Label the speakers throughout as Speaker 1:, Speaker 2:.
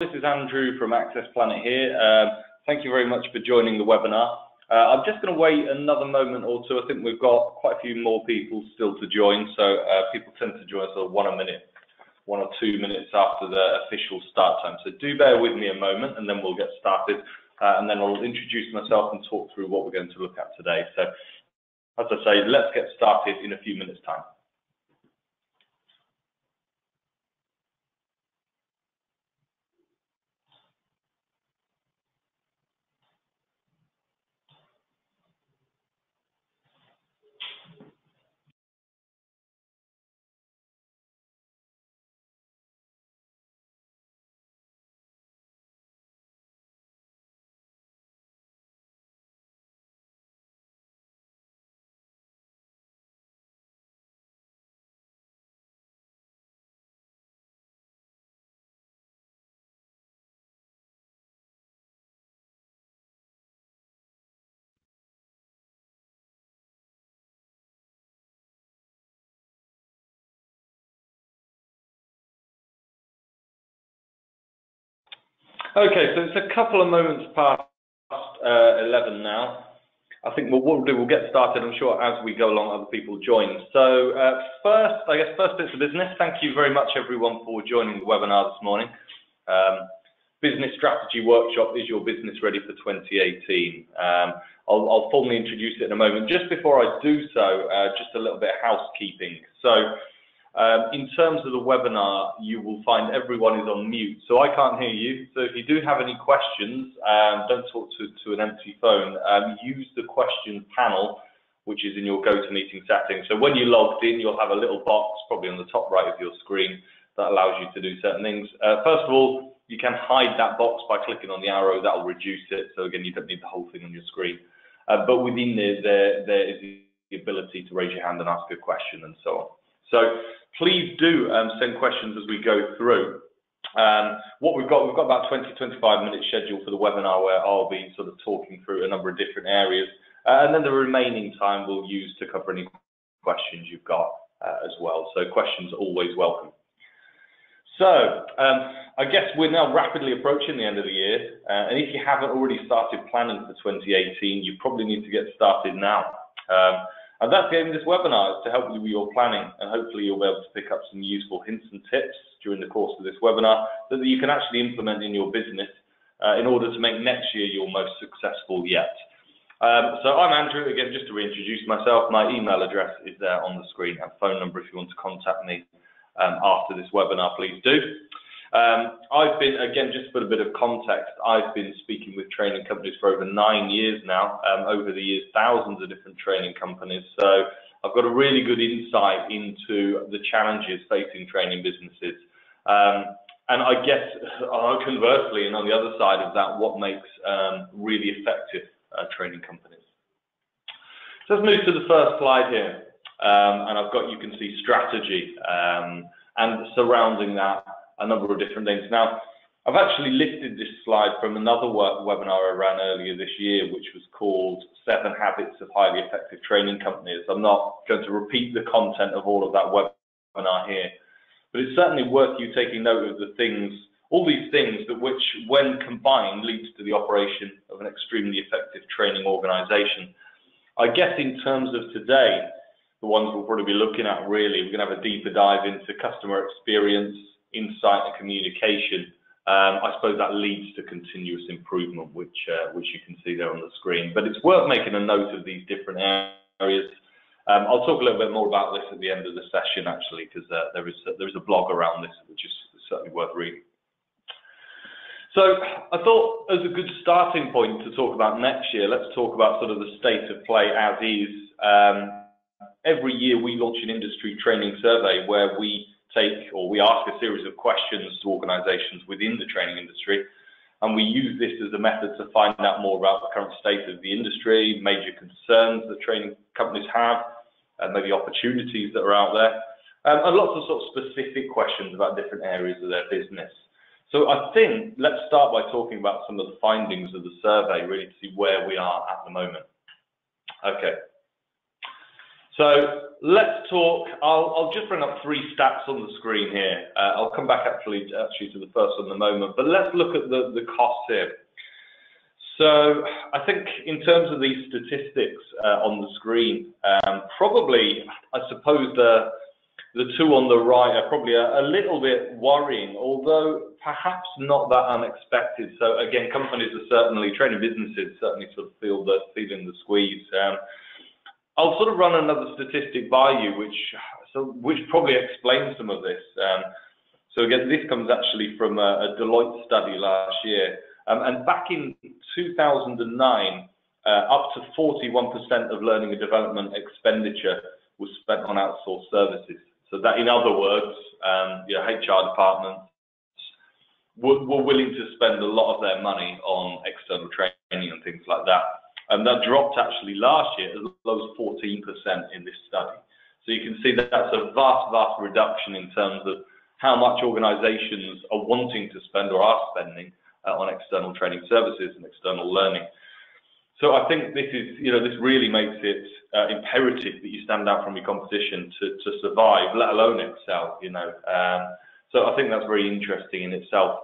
Speaker 1: This is Andrew from Access Planet here. Thank you very much for joining the webinar. I'm just going to wait another moment or two. I think we've got quite a few more people still to join, so people tend to join us sort of 1 or 2 minutes after the official start time. So do bear with me a moment and then we'll get started, and then I'll introduce myself and talk through what we're going to look at today. So as I say, let's get started in a few minutes' time. Okay, so it's a couple of moments past 11 now. I think what we'll do, we'll get started, I'm sure, as we go along, other people join. So first bits of business. Thank you very much, everyone, for joining the webinar this morning. Business Strategy Workshop, is your business ready for 2018? I'll formally introduce it in a moment. Just before I do so, just a little bit of housekeeping. So in terms of the webinar, you will find everyone is on mute, so I can't hear you. So if you do have any questions, don't talk to an empty phone. Use the questions panel, which is in your GoToMeeting settings. So when you logged in, you'll have a little box, probably on the top right of your screen, that allows you to do certain things. First of all, you can hide that box by clicking on the arrow. That will reduce it. So again, you don't need the whole thing on your screen. But within there is the ability to raise your hand and ask a question and so on. So please do send questions as we go through. What we've got about 20-25 minutes scheduled for the webinar, where I'll be sort of talking through a number of different areas, and then the remaining time we'll use to cover any questions you've got as well. So questions are always welcome. So I guess we're now rapidly approaching the end of the year, and if you haven't already started planning for 2018, you probably need to get started now. And that's the aim of this webinar, is to help you with your planning, and hopefully you'll be able to pick up some useful hints and tips during the course of this webinar that you can actually implement in your business in order to make next year your most successful yet. So I'm Andrew, again, just to reintroduce myself. My email address is there on the screen, and phone number if you want to contact me after this webinar, please do. I've been, again, just for a bit of context, I've been speaking with training companies for over 9 years now, over the years, thousands of different training companies. So I've got a really good insight into the challenges facing training businesses. And I guess, conversely, and on the other side of that, what makes really effective training companies. So let's move to the first slide here. And I've got, you can see strategy, and surrounding that, a number of different things. Now, I've actually lifted this slide from another webinar I ran earlier this year, which was called 7 Habits of Highly Effective Training Companies. I'm not going to repeat the content of all of that webinar here, but it's certainly worth you taking note of the things, all these things that which, when combined, leads to the operation of an extremely effective training organization. I guess in terms of today, the ones we'll probably be looking at really, we're going to have a deeper dive into customer experience, insight and communication. I suppose that leads to continuous improvement, which you can see there on the screen. But it's worth making a note of these different areas. I'll talk a little bit more about this at the end of the session, actually, because there is a blog around this, which is certainly worth reading. So I thought, as a good starting point to talk about next year, let's talk about sort of the state of play as is. Every year we launch an industry training survey where we ask a series of questions to organizations within the training industry, and we use this as a method to find out more about the current state of the industry, major concerns that training companies have, and maybe opportunities that are out there, and lots of sort of specific questions about different areas of their business. So I think let's start by talking about some of the findings of the survey, really, to see where we are at the moment. Okay. So let's talk. I'll just bring up 3 stats on the screen here. I'll come back actually to the first one in a moment, but let's look at the costs here. So I think in terms of these statistics on the screen, probably I suppose the 2 on the right are probably a little bit worrying, although perhaps not that unexpected. So again, companies are certainly, training businesses certainly sort of feeling the squeeze. I'll sort of run another statistic by you, which probably explains some of this. So again, this comes actually from a Deloitte study last year. And back in 2009, up to 41% of learning and development expenditure was spent on outsourced services. So that, in other words, HR departments were willing to spend a lot of their money on external training and things like that. And that dropped actually last year as low as 14% in this study. So you can see that that's a vast, vast reduction in terms of how much organizations are wanting to spend or are spending on external training services and external learning. So I think this is, this really makes it imperative that you stand out from your competition to survive, let alone excel, So I think that's very interesting in itself.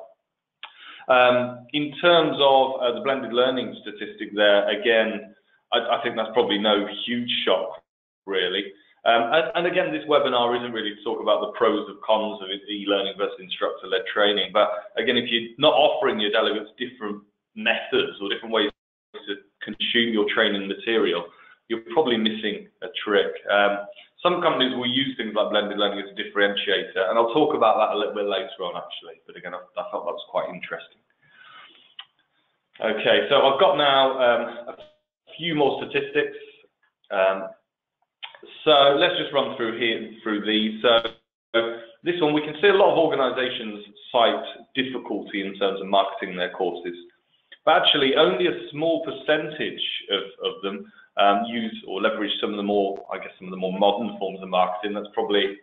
Speaker 1: In terms of the blended learning statistic there, again, I think that's probably no huge shock, really. And again, this webinar isn't really to talk about the pros and cons of e-learning versus instructor-led training. But again, if you're not offering your delegates different methods or different ways to consume your training material, you're probably missing a trick. Some companies will use things like blended learning as a differentiator, and I'll talk about that a little bit later on, actually. But again, I thought that was quite interesting. Okay, so I've got now a few more statistics. So let's just run through these. So this one, we can see a lot of organizations cite difficulty in terms of marketing their courses, but actually only a small percentage of them use or leverage some of the more modern forms of marketing. That's probably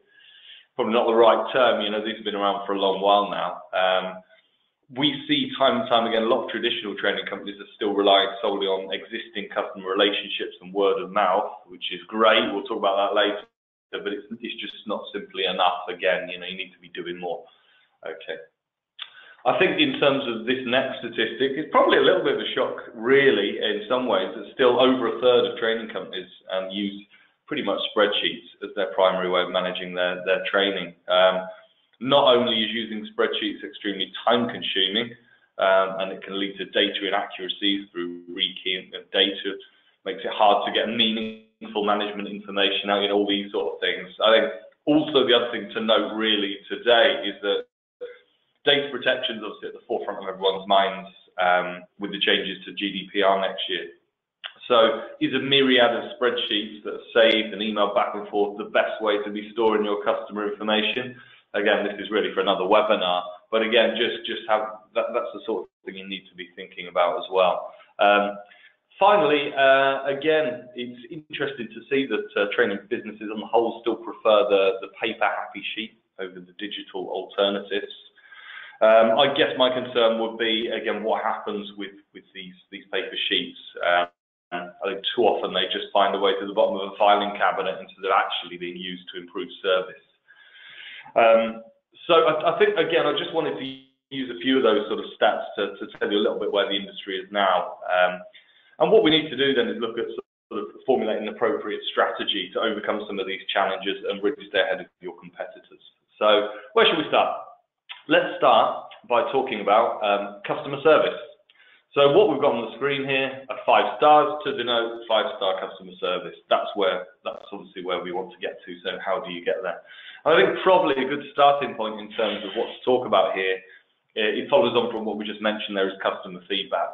Speaker 1: not the right term. These have been around for a long while now. We see time and time again, a lot of traditional training companies are still relying solely on existing customer relationships and word of mouth, which is great. We'll talk about that later, but it's just not simply enough. Again, you need to be doing more. Okay. I think in terms of this next statistic, it's probably a little bit of a shock, really, in some ways, that still over a third of training companies use pretty much spreadsheets as their primary way of managing their training. Not only is using spreadsheets extremely time-consuming, and it can lead to data inaccuracies through rekeying of data, makes it hard to get meaningful management information out, all these sort of things. I think also the other thing to note really today is that data protection is obviously at the forefront of everyone's minds with the changes to GDPR next year. So is a myriad of spreadsheets that are saved and emailed back and forth the best way to be storing your customer information? Again, this is really for another webinar, but again, just have that's the sort of thing you need to be thinking about as well. Finally, again, it's interesting to see that training businesses on the whole still prefer the paper happy sheet over the digital alternatives. I guess my concern would be, again, what happens with these paper sheets. I think too often they just find a way to the bottom of a filing cabinet instead of actually being used to improve service. So I think, again, I just wanted to use a few of those sort of stats to tell you a little bit where the industry is now. And what we need to do then is look at sort of formulating an appropriate strategy to overcome some of these challenges and really stay ahead of your competitors. So where should we start? Let's start by talking about customer service. So what we've got on the screen here are 5 stars to denote 5-star customer service. That's obviously where we want to get to. So how do you get there? I think probably a good starting point in terms of what to talk about here, it follows on from what we just mentioned there is customer feedback.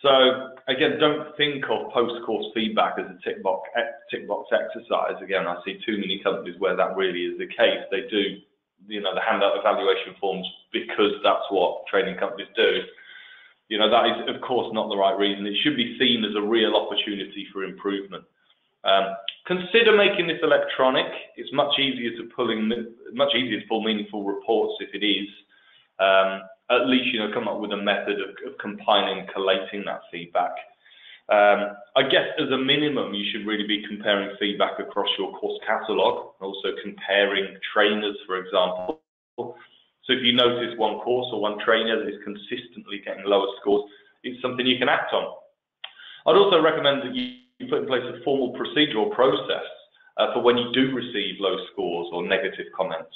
Speaker 1: So again, don't think of post-course feedback as a tick box exercise. Again, I see too many companies where that really is the case. They do, they hand out evaluation forms because that's what training companies do. That is, of course, not the right reason. It should be seen as a real opportunity for improvement. Consider making this electronic. It's much easier to pull meaningful reports if it is. At least, come up with a method of compiling and collating that feedback. I guess as a minimum, you should really be comparing feedback across your course catalogue, also comparing trainers, for example. So if you notice one course or one trainer that is consistently getting lower scores, it's something you can act on. I'd also recommend that you put in place a formal procedural process for when you do receive low scores or negative comments.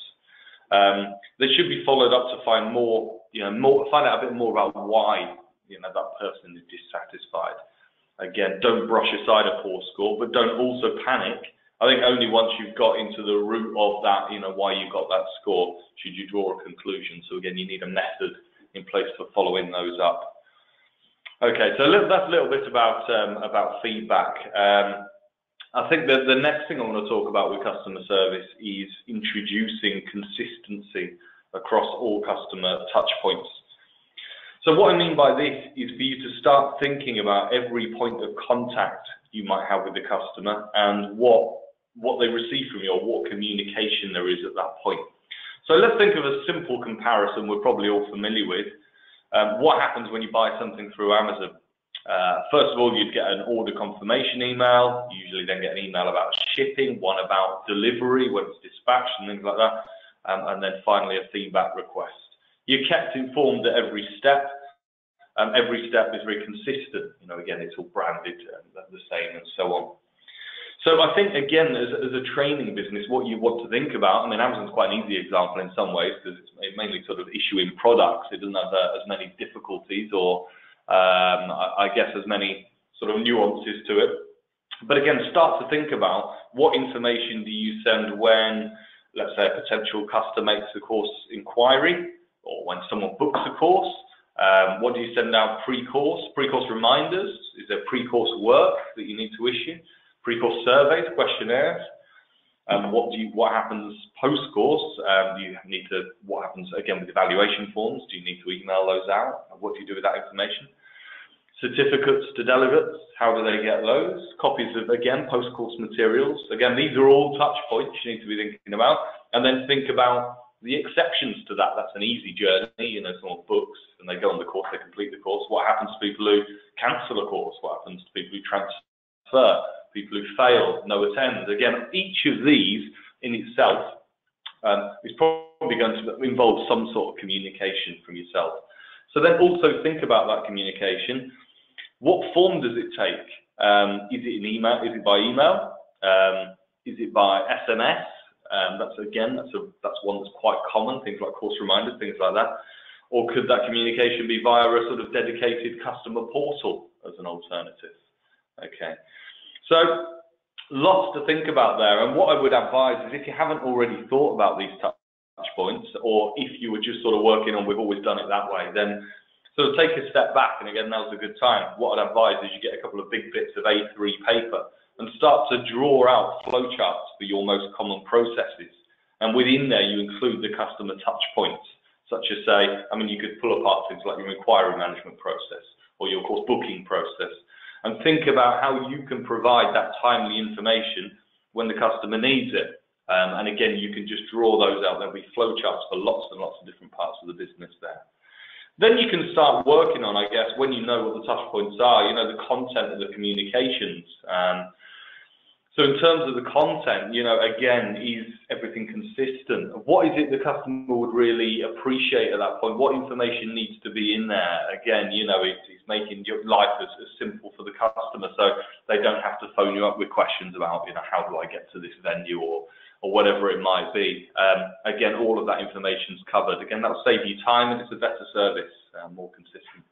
Speaker 1: They should be followed up to find find out a bit more about why that person is dissatisfied. Again, don't brush aside a poor score, but don't also panic. I think only once you've got into the root of that, why you got that score, should you draw a conclusion. So again, you need a method in place for following those up. Okay, so that's a little bit about feedback. I think that the next thing I want to talk about with customer service is introducing consistency across all customer touch points. So what I mean by this is for you to start thinking about every point of contact you might have with the customer and what they receive from you or what communication there is at that point. So let's think of a simple comparison we're probably all familiar with. What happens when you buy something through Amazon? First of all, you'd get an order confirmation email, usually then get an email about shipping, one about delivery, when it's dispatched and things like that, and then finally a feedback request. You're kept informed at every step. Every step is very consistent. Again, it's all branded the same and so on. So I think, again, as a training business, what you want to think about, Amazon's quite an easy example in some ways because it's mainly sort of issuing products. It doesn't have as many difficulties or, I guess, as many sort of nuances to it. But again, start to think about what information do you send when, let's say, a potential customer makes a course inquiry, or when someone books a course. What do you send out pre-course? Pre-course reminders? Is there pre-course work that you need to issue? Pre-course surveys, questionnaires? What happens post-course? What happens again with evaluation forms? Do you need to email those out? What do you do with that information? Certificates to delegates, how do they get those? Copies of, again, post-course materials. Again, these are all touch points you need to be thinking about. And then think about the exceptions to that. That's an easy journey. Someone books and they go on the course, they complete the course. What happens to people who cancel a course? What happens to people who transfer? People who fail, no attend? Again, each of these in itself is probably going to involve some sort of communication from yourself. So then also think about that communication. What form does it take? Is it an email? Is it by email? Is it by SMS? That's one that's quite common, things like course reminders, things like that. Or could that communication be via a sort of dedicated customer portal as an alternative? Okay, so lots to think about there. And what I would advise is if you haven't already thought about these touch points, or if you were just sort of working on, we've always done it that way, then sort of take a step back. And again, now's a good time. What I'd advise is you get a couple of big bits of A3 paper and start to draw out flowcharts for your most common processes. And within there, you include the customer touch points, such as you could pull apart things like your inquiry management process or your course booking process, and think about how you can provide that timely information when the customer needs it. And again, you can just draw those out. There'll be flowcharts for lots and lots of different parts of the business there. Then you can start working on, I guess, when you know what the touch points are, the content of the communications. So in terms of the content, again, is everything consistent? What is it the customer would really appreciate at that point? What information needs to be in there? Again, it's making your life as simple for the customer so they don't have to phone you up with questions about, how do I get to this venue or whatever it might be. Again, all of that information's covered. Again, that'll save you time and it's a better service, more consistent.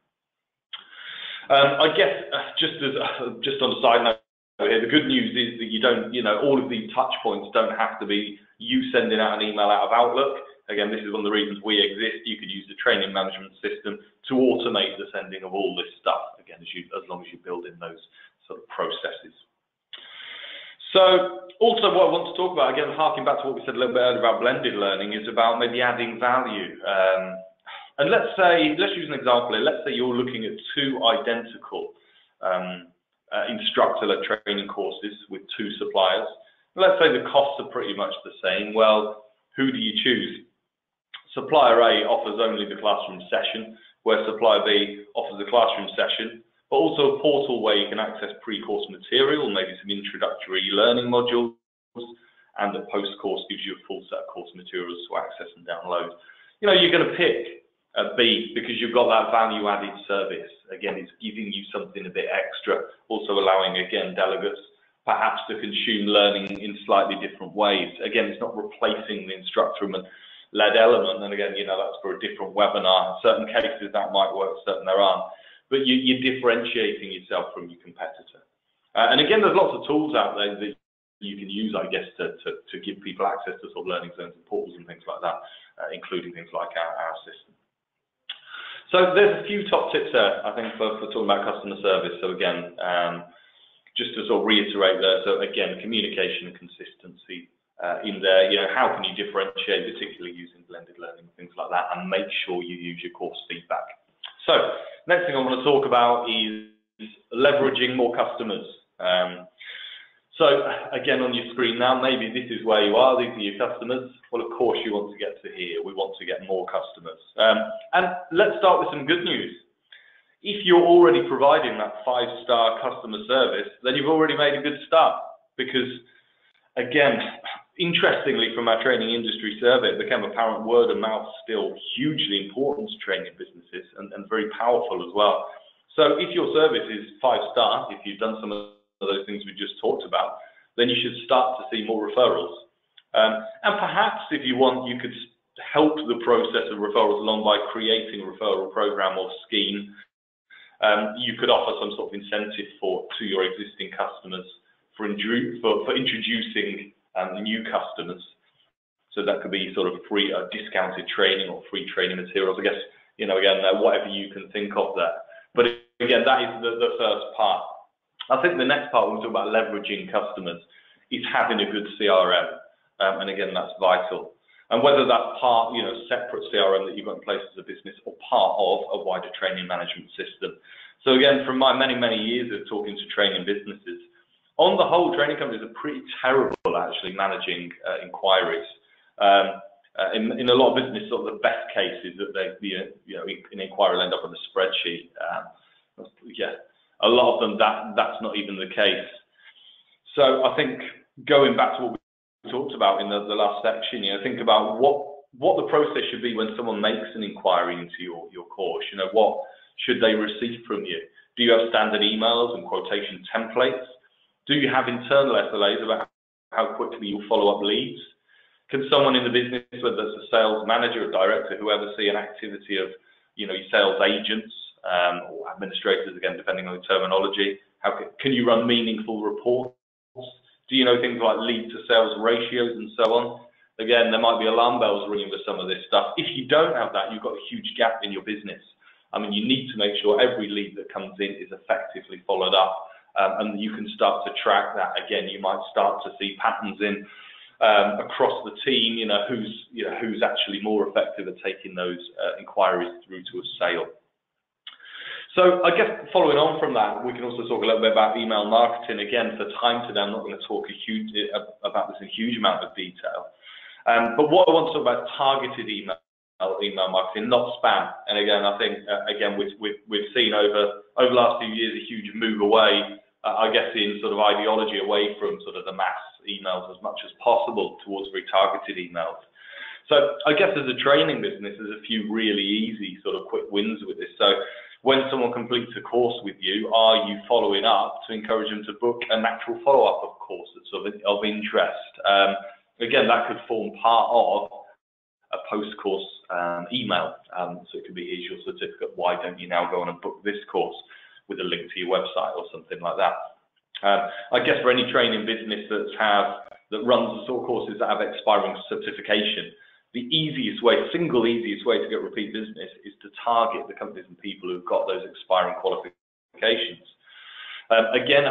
Speaker 1: I guess just on a side note, the good news is that you don't, all of these touch points don't have to be you sending out an email out of Outlook. Again, this is one of the reasons we exist. You could use the training management system to automate the sending of all this stuff, again, as long as you build in those sort of processes. So also what I want to talk about, again, harking back to what we said a little bit earlier about blended learning, is about maybe adding value. And let's use an example here. Let's say you're looking at two identical instructor-led training courses with two suppliers. Let's say the costs are pretty much the same. Well, who do you choose? Supplier A offers only the classroom session, where supplier B offers the classroom session, but also a portal where you can access pre-course material, maybe some introductory learning modules, and the post-course gives you a full set of course materials to access and download. You know, you're going to pick B because you've got that value-added service. Again, it's giving you something a bit extra, also allowing, again, delegates perhaps to consume learning in slightly different ways. Again, it's not replacing the instructor-led element, and again, you know, that's for a different webinar. In certain cases that might work, certain there aren't, but you're differentiating yourself from your competitor. And again, there's lots of tools out there that you can use, I guess, to give people access to sort of learning zones and portals and things like that, including things like our system. So there's a few top tips there, I think, for talking about customer service. So again, just to sort of reiterate there, so again, communication and consistency in there. You know, how can you differentiate, particularly using blended learning and things like that, and make sure you use your course feedback. So next thing I want to talk about is leveraging more customers. So again, on your screen now, maybe this is where you are, these are your customers. Well, of course you want to get to here. We want to get more customers. And let's start with some good news. If you're already providing that 5-star customer service, then you've already made a good start. Because again, interestingly, from our training industry survey, it became apparent word of mouth still hugely important to training businesses and very powerful as well. So if your service is 5-star, if you've done some of those things we just talked about, then you should start to see more referrals. And perhaps if you want, you could help the process of referrals along by creating a referral program or scheme. You could offer some sort of incentive to your existing customers for introducing new customers. So that could be sort of free discounted training or free training materials. I guess, you know, again, whatever you can think of there. But again, that is the first part. I think the next part, when we talk about leveraging customers, is having a good CRM. And again, that's vital. And whether that's part, you know, separate CRM that you've got in place as a business or part of a wider training management system. So again, from my many, many years of talking to training businesses, on the whole, training companies are pretty terrible actually managing inquiries. In a lot of business, sort of the best case is that an inquiry will end up on a spreadsheet. A lot of them, that's not even the case. So I think going back to what we talked about in the last section, you know, think about what the process should be when someone makes an inquiry into your course. You know, what should they receive from you? Do you have standard emails and quotation templates? Do you have internal SLAs about how quickly you'll follow up leads? Can someone in the business, whether it's a sales manager or director, whoever, see an activity of, you know, your sales agents or administrators, again, depending on the terminology? How can you run meaningful reports? Do you know things like lead to sales ratios and so on? Again, there might be alarm bells ringing for some of this stuff. If you don't have that, you've got a huge gap in your business. I mean, you need to make sure every lead that comes in is effectively followed up, and you can start to track that. Again, you might start to see patterns in across the team. You know, who's actually more effective at taking those inquiries through to a sale. So I guess following on from that, we can also talk a little bit about email marketing. Again, for time today, I'm not going to talk about this in a huge amount of detail. But what I want to talk about, targeted email marketing, not spam. And again, I think we've seen over the last few years a huge move away, I guess, in sort of ideology away from sort of the mass emails as much as possible towards retargeted emails. So I guess as a training business, there's a few really easy sort of quick wins with this. So when someone completes a course with you, are you following up to encourage them to book a natural follow-up, of course, that's of interest? Again, that could form part of a post-course email. So it could be, here's your certificate, why don't you now go on and book this course, with a link to your website or something like that. I guess for any training business that runs the sort of courses that have expiring certification, the single easiest way to get repeat business is to target the companies and people who've got those expiring qualifications. Again,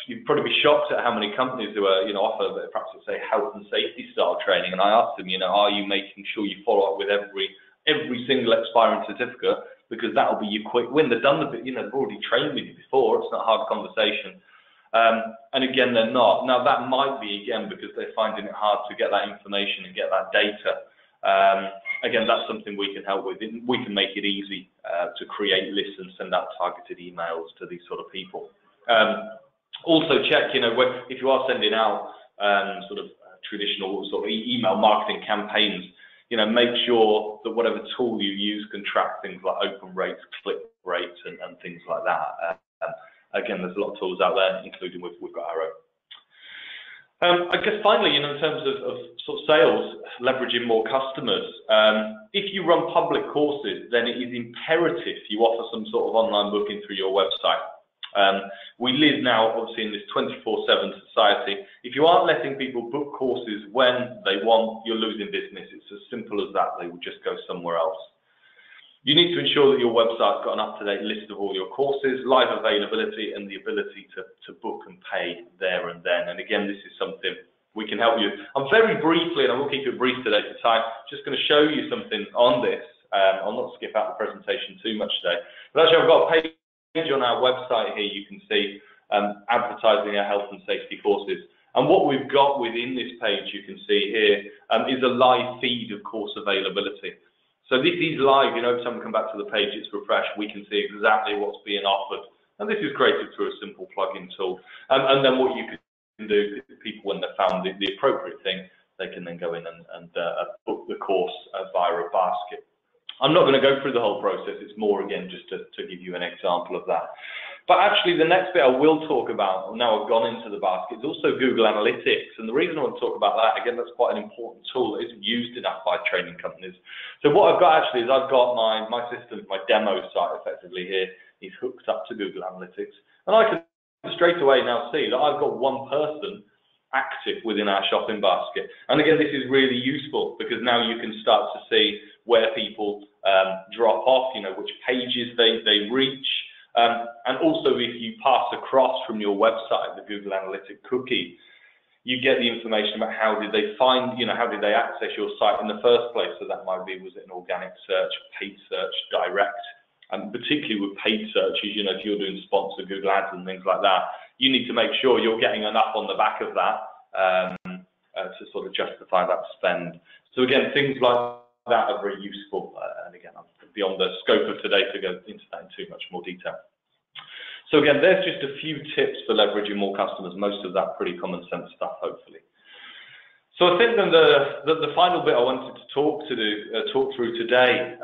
Speaker 1: you'd probably be shocked at how many companies who are, offer perhaps let's say health and safety style training, and I asked them, are you making sure you follow up with every single expiring certificate, because that'll be your quick win. They've done they've already trained with you before. It's not a hard conversation. And again, they're not. Now that might be again because they're finding it hard to get that information and get that data. again, that's something we can help with. We can make it easy to create lists and send out targeted emails to these sort of people. Also check, if you are sending out sort of traditional sort of email marketing campaigns, make sure that whatever tool you use can track things like open rates, click rates, and things like that. Again, there's a lot of tools out there, including we've got our own. I guess finally, in terms of sort of sales, leveraging more customers, if you run public courses, then it is imperative you offer some sort of online booking through your website. We live now, obviously, in this 24/7 society. If you aren't letting people book courses when they want, you're losing business. It's as simple as that. They will just go somewhere else. You need to ensure that your website's got an up-to-date list of all your courses, live availability, and the ability to book and pay there and then. And again, this is something we can help you. I'm very briefly, and I will keep it brief today for time, just going to show you something on this. I'll not skip out the presentation too much today. But actually, I've got a page on our website here. You can see advertising our health and safety courses. And what we've got within this page, you can see here, is a live feed of course availability. So this is live, if someone come back to the page, it's refreshed, we can see exactly what's being offered. And this is created through a simple plugin tool. And then what you can do, people, when they've found the appropriate thing, they can then go in and book the course via a basket. I'm not going to go through the whole process. It's more, again, just to give you an example of that. But actually, the next bit I will talk about, now I've gone into the basket, is also Google Analytics. And the reason I want to talk about that, again, that's quite an important tool that isn't used enough by training companies. So what I've got actually is I've got my system, my demo site effectively here, is hooked up to Google Analytics. And I can straight away now see that I've got one person active within our shopping basket. And again, this is really useful because now you can start to see where people drop off, which pages they reach. And also, if you pass across from your website the Google Analytics cookie, you get the information about how did they find, how did they access your site in the first place. So that might be, was it an organic search, paid search, direct, and particularly with paid searches, if you're doing sponsored Google ads and things like that, you need to make sure you're getting enough on the back of that to sort of justify that spend. So again, things like that are very useful. And again, I'm beyond the scope of today to go into that in too much more detail. So again, there's just a few tips for leveraging more customers. Most of that pretty common sense stuff, hopefully. So I think then the final bit I wanted to talk through today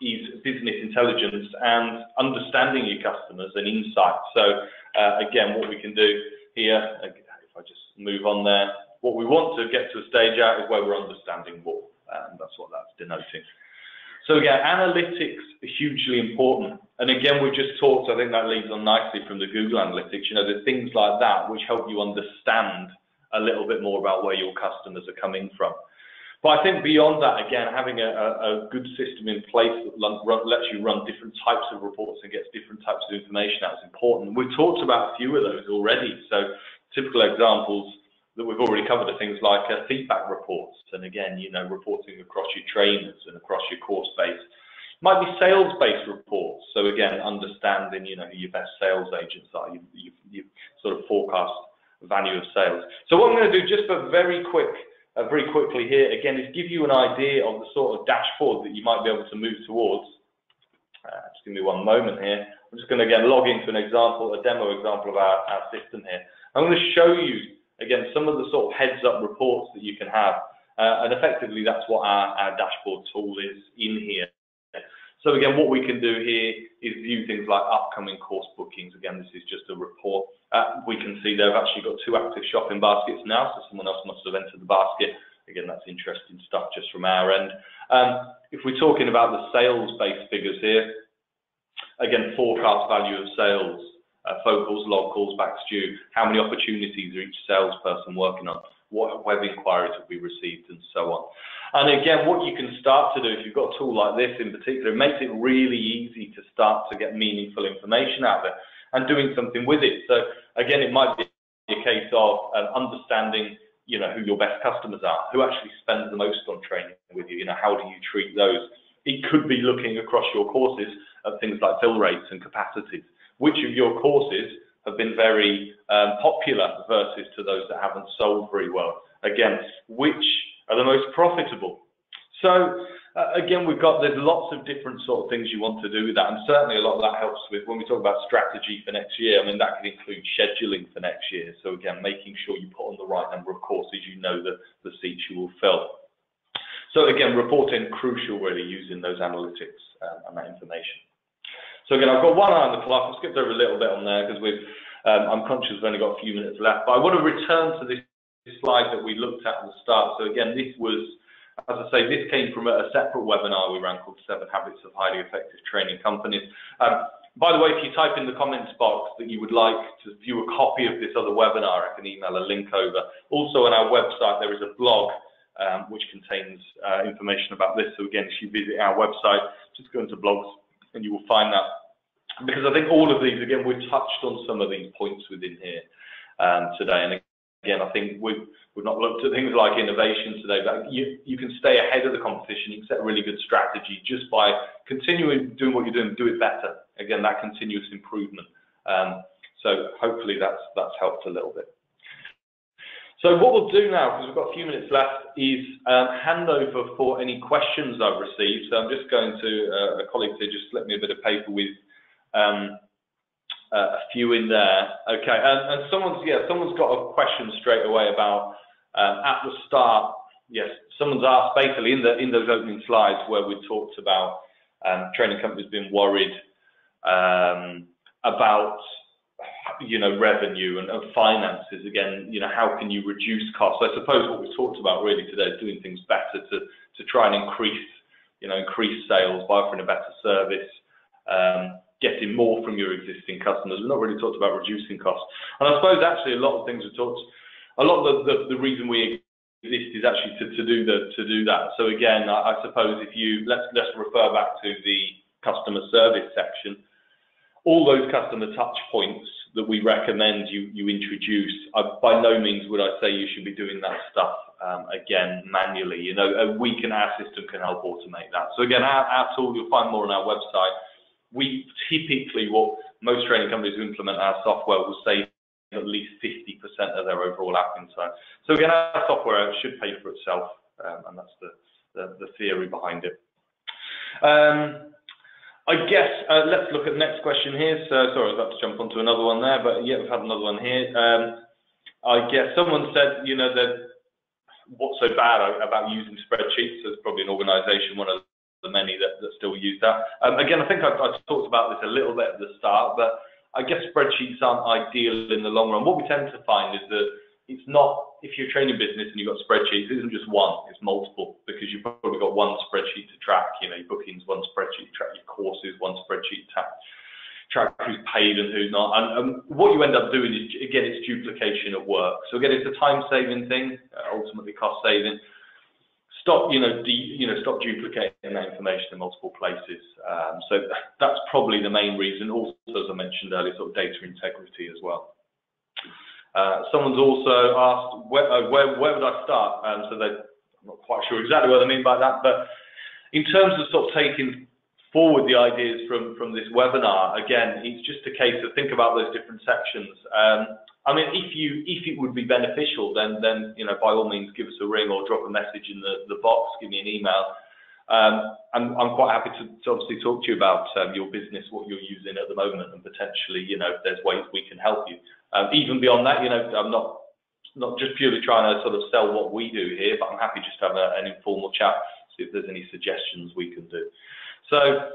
Speaker 1: is business intelligence and understanding your customers and insights. So again, what we can do here, if I just move on there, what we want to get to a stage at is where we're understanding more. That's what that's denoting. So again, analytics are hugely important. And again, we've just talked, I think that leads on nicely from the Google Analytics, there's things like that which help you understand a little bit more about where your customers are coming from. But I think beyond that, again, having a good system in place that lets you run different types of reports and gets different types of information out is important. We've talked about a few of those already. So typical examples that we've already covered are things like feedback reports. And again, reporting across your trainers and across your course base. Might be sales-based reports. So again, understanding, who your best sales agents are. You sort of forecast value of sales. So what I'm going to do just very quickly here, again, is give you an idea of the sort of dashboard that you might be able to move towards. Just give me one moment here. I'm just going to, again, log into a demo example of our system here. I'm going to show you, again, some of the sort of heads-up reports that you can have. And effectively, that's what our dashboard tool is in here. So again, what we can do here is view things like upcoming course bookings. Again, this is just a report. We can see they've actually got 2 active shopping baskets now, so someone else must have entered the basket. Again, that's interesting stuff just from our end. If we're talking about the sales-based figures here, again, forecast value of sales, phone calls, log calls, backs due, how many opportunities are each salesperson working on, what web inquiries have we received, and so on. And again, what you can start to do, if you've got a tool like this in particular, it makes it really easy to start to get meaningful information out there and doing something with it. So again, it might be a case of understanding, who your best customers are, who actually spends the most on training with you, how do you treat those? It could be looking across your courses at things like fill rates and capacities. Which of your courses have been very popular versus to those that haven't sold very well? Again, which are the most profitable? So again, there's lots of different sort of things you want to do with that, and certainly a lot of that helps with when we talk about strategy for next year. I mean, that could include scheduling for next year. So again, making sure you put on the right number of courses, you know the seats you will fill. So again, reporting crucial, really, using those analytics and that information. So again, I've got one eye on the clock. I've skipped over a little bit on there because I'm conscious we've only got a few minutes left. But I want to return to this slide that we looked at the start. So again, this was, as I say, this came from a separate webinar we ran called 7 Habits of Highly Effective Training Companies. By the way, if you type in the comments box that you would like to view a copy of this other webinar, I can email a link over. Also on our website, there is a blog which contains information about this. So again, if you visit our website, just go into blogs and you will find that. Because I think all of these, again, we've touched on some of these points within here today. And again, I think we've not looked at things like innovation today, but you can stay ahead of the competition. You can set a really good strategy just by continuing doing what you're doing, do it better. Again, that continuous improvement. So hopefully that's helped a little bit. So what we'll do now, because we've got a few minutes left, is hand over for any questions I've received. So I'm just going to a colleague to just slip me a bit of paper with a few in there. Okay, and someone's got a question straight away about at the start. Yes, someone's asked basically in those opening slides where we talked about training companies being worried about revenue and finances. Again, how can you reduce costs? I suppose what we've talked about really today is doing things better to try and increase sales by offering a better service, getting more from your existing customers. We've not really talked about reducing costs. And I suppose actually a lot of the reason we exist is actually to do that. So again, I suppose if let's refer back to the customer service section. All those customer touch points that we recommend you introduce, by no means would I say you should be doing that stuff again manually. Our system can help automate that. So again, our tool, you'll find more on our website. We typically, what most training companies who implement our software will save at least 50% of their overall admin time. So again, our software should pay for itself, and that's the theory behind it. I guess let's look at the next question here. So sorry, I was about to jump onto another one there, but yeah, we've had another one here. I guess someone said, that what's so bad about using spreadsheets? There's probably an organisation, one of the many that still use that. Again, I think I talked about this a little bit at the start, but I guess spreadsheets aren't ideal in the long run. What we tend to find is that it's not, if you're a training business and you've got spreadsheets, it isn't just one, it's multiple, because you've probably got one spreadsheet to track, your bookings, one spreadsheet to track your courses, one spreadsheet to track who's paid and who's not. And what you end up doing is, again, it's duplication of work. So again, it's a time-saving thing, ultimately cost-saving. Stop duplicating that information in multiple places. So that's probably the main reason. Also, as I mentioned earlier, sort of data integrity as well. Someone's also asked, where would I start? So I'm not quite sure exactly what I mean by that, but in terms of sort of taking forward the ideas from this webinar, again, it's just a case of think about those different sections. I mean, if it would be beneficial, then by all means give us a ring or drop a message in the box, give me an email. I'm quite happy to obviously talk to you about your business, what you're using at the moment, and potentially, if there's ways we can help you. Even beyond that, I'm not just purely trying to sort of sell what we do here, but I'm happy just to have an informal chat, see if there's any suggestions we can do. So,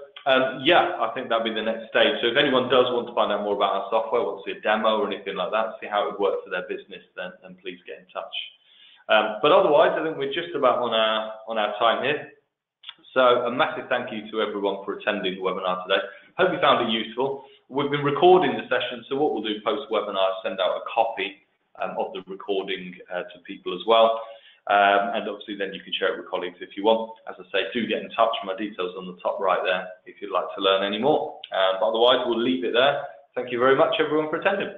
Speaker 1: yeah, I think that'll be the next stage. So if anyone does want to find out more about our software, want to see a demo or anything like that, see how it would work for their business, then please get in touch. But otherwise, I think we're just about on our time here. So a massive thank you to everyone for attending the webinar today. Hope you found it useful. We've been recording the session, so what we'll do post-webinar is send out a copy of the recording to people as well. And obviously then you can share it with colleagues if you want. As I say, do get in touch. My details on the top right there if you'd like to learn any more. But otherwise, we'll leave it there. Thank you very much, everyone, for attending.